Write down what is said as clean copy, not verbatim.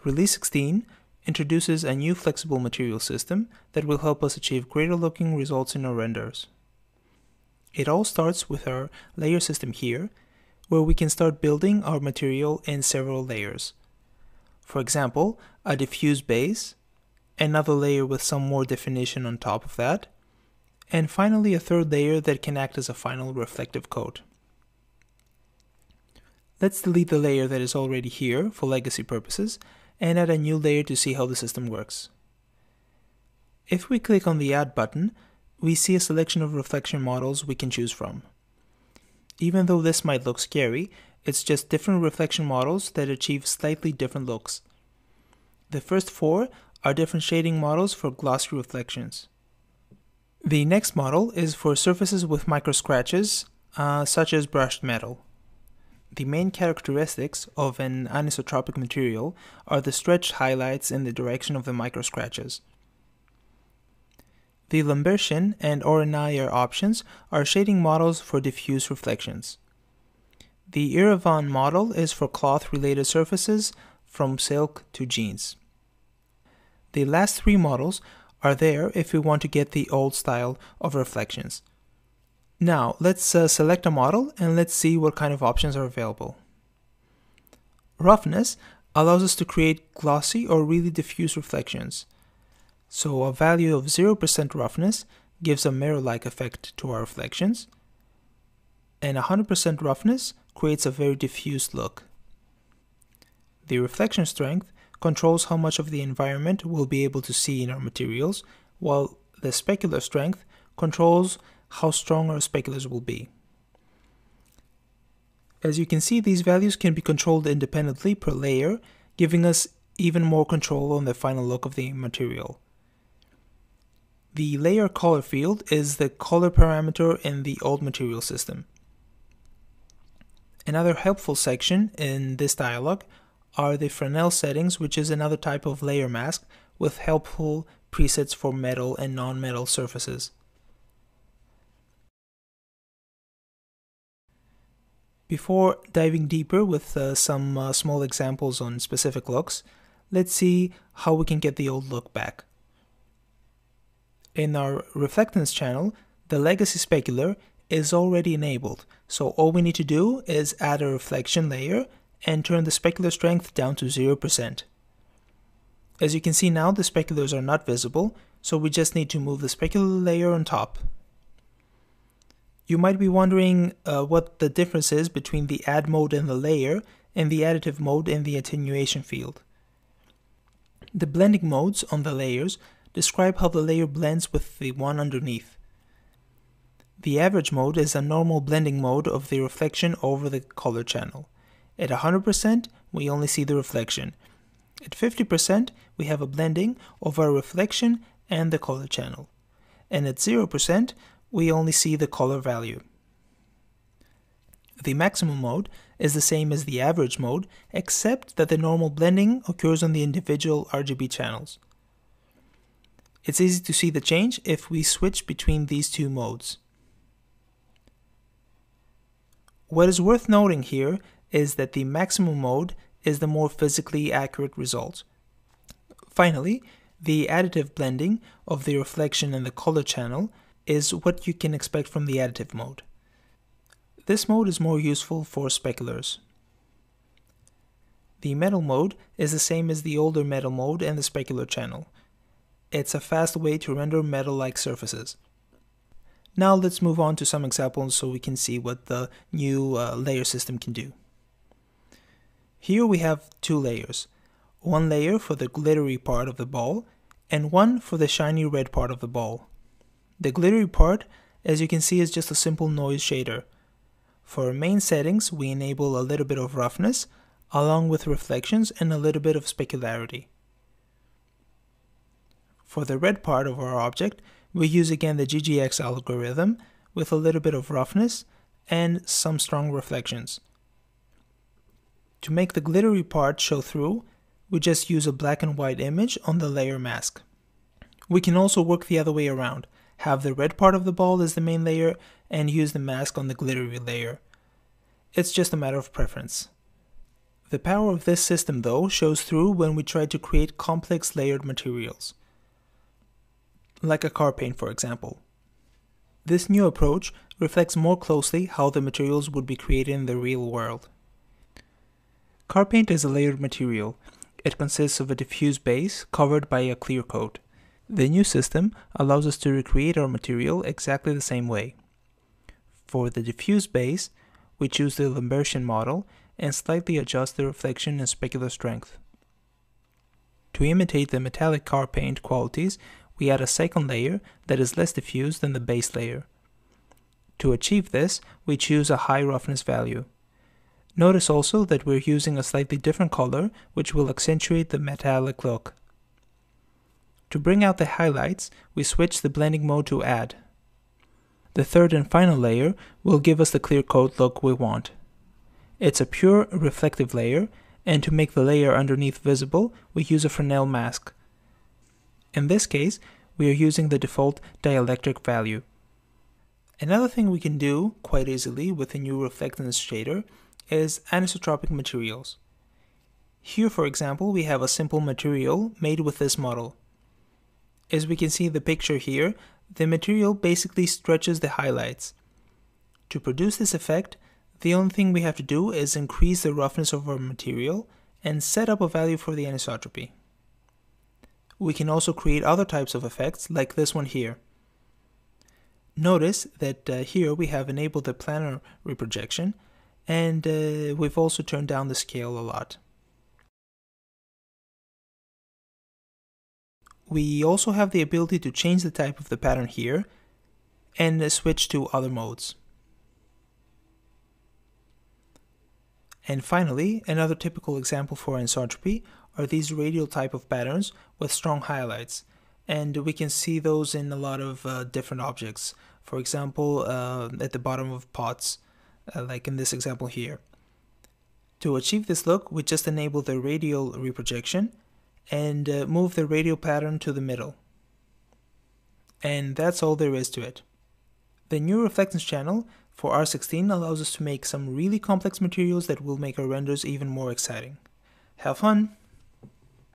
Release 16 introduces a new flexible material system that will help us achieve greater looking results in our renders. It all starts with our layer system here, where we can start building our material in several layers. For example, a diffuse base, another layer with some more definition on top of that, and finally a third layer that can act as a final reflective coat. Let's delete the layer that is already here for legacy purposes and add a new layer to see how the system works. If we click on the Add button, we see a selection of reflection models we can choose from. Even though this might look scary, it's just different reflection models that achieve slightly different looks. The first 4 are different shading models for glossy reflections. The next model is for surfaces with micro scratches, such as brushed metal. The main characteristics of an anisotropic material are the stretched highlights in the direction of the micro scratches. The Lambertian and Orenayer options are shading models for diffuse reflections. The Iravan model is for cloth-related surfaces from silk to jeans. The last 3 models are there if we want to get the old style of reflections. Now, let's select a model and let's see what kind of options are available. Roughness allows us to create glossy or really diffuse reflections. So a value of 0% roughness gives a mirror-like effect to our reflections, and 100% roughness creates a very diffuse look. The reflection strength controls how much of the environment we'll be able to see in our materials, while the specular strength controls how strong our speculars will be. As you can see, these values can be controlled independently per layer, giving us even more control on the final look of the material. The layer color field is the color parameter in the old material system. Another helpful section in this dialog are the Fresnel settings, which is another type of layer mask with helpful presets for metal and non-metal surfaces. Before diving deeper with some small examples on specific looks, let's see how we can get the old look back. In our Reflectance channel, the legacy specular is already enabled, so all we need to do is add a reflection layer and turn the specular strength down to 0%. As you can see now, the speculars are not visible, so we just need to move the specular layer on top. You might be wondering what the difference is between the add mode in the layer and the additive mode in the attenuation field. The blending modes on the layers describe how the layer blends with the one underneath. The average mode is a normal blending mode of the reflection over the color channel. At 100%, we only see the reflection. At 50%, we have a blending of our reflection and the color channel. And at 0%, we only see the color value. The maximum mode is the same as the average mode, except that the normal blending occurs on the individual RGB channels. It's easy to see the change if we switch between these 2 modes. What is worth noting here is that the maximum mode is the more physically accurate result. Finally, the additive blending of the reflection and the color channel is what you can expect from the additive mode. This mode is more useful for speculars. The metal mode is the same as the older metal mode and the specular channel. It's a fast way to render metal-like surfaces. Now let's move on to some examples so we can see what the new layer system can do. Here we have 2 layers. One layer for the glittery part of the ball and one for the shiny red part of the ball. The glittery part, as you can see, is just a simple noise shader. For our main settings, we enable a little bit of roughness, along with reflections and a little bit of specularity. For the red part of our object, we use again the GGX algorithm with a little bit of roughness and some strong reflections. To make the glittery part show through, we just use a black and white image on the layer mask. We can also work the other way around. Have the red part of the ball as the main layer and use the mask on the glittery layer. It's just a matter of preference. The power of this system, though, shows through when we try to create complex layered materials, like a car paint, for example. This new approach reflects more closely how the materials would be created in the real world. Car paint is a layered material. It consists of a diffuse base covered by a clear coat. The new system allows us to recreate our material exactly the same way. For the diffuse base, we choose the Lambertian model and slightly adjust the reflection and specular strength. To imitate the metallic car paint qualities, we add a second layer that is less diffuse than the base layer. To achieve this, we choose a high roughness value. Notice also that we're using a slightly different color, which will accentuate the metallic look. To bring out the highlights, we switch the blending mode to Add. The third and final layer will give us the clear coat look we want. It's a pure reflective layer, and to make the layer underneath visible, we use a Fresnel mask. In this case, we are using the default dielectric value. Another thing we can do quite easily with the new Reflectance shader is Anisotropic Materials. Here, for example, we have a simple material made with this model. As we can see in the picture here, the material basically stretches the highlights. To produce this effect, the only thing we have to do is increase the roughness of our material and set up a value for the anisotropy. We can also create other types of effects like this one here. Notice that here we have enabled the planar reprojection, and we've also turned down the scale a lot. We also have the ability to change the type of the pattern here and switch to other modes. And finally, another typical example for anisotropy are these radial type of patterns with strong highlights. And we can see those in a lot of different objects. For example, at the bottom of pots, like in this example here. To achieve this look, we just enable the radial reprojection and move the radial pattern to the middle. And that's all there is to it. The new Reflectance channel for R16 allows us to make some really complex materials that will make our renders even more exciting. Have fun!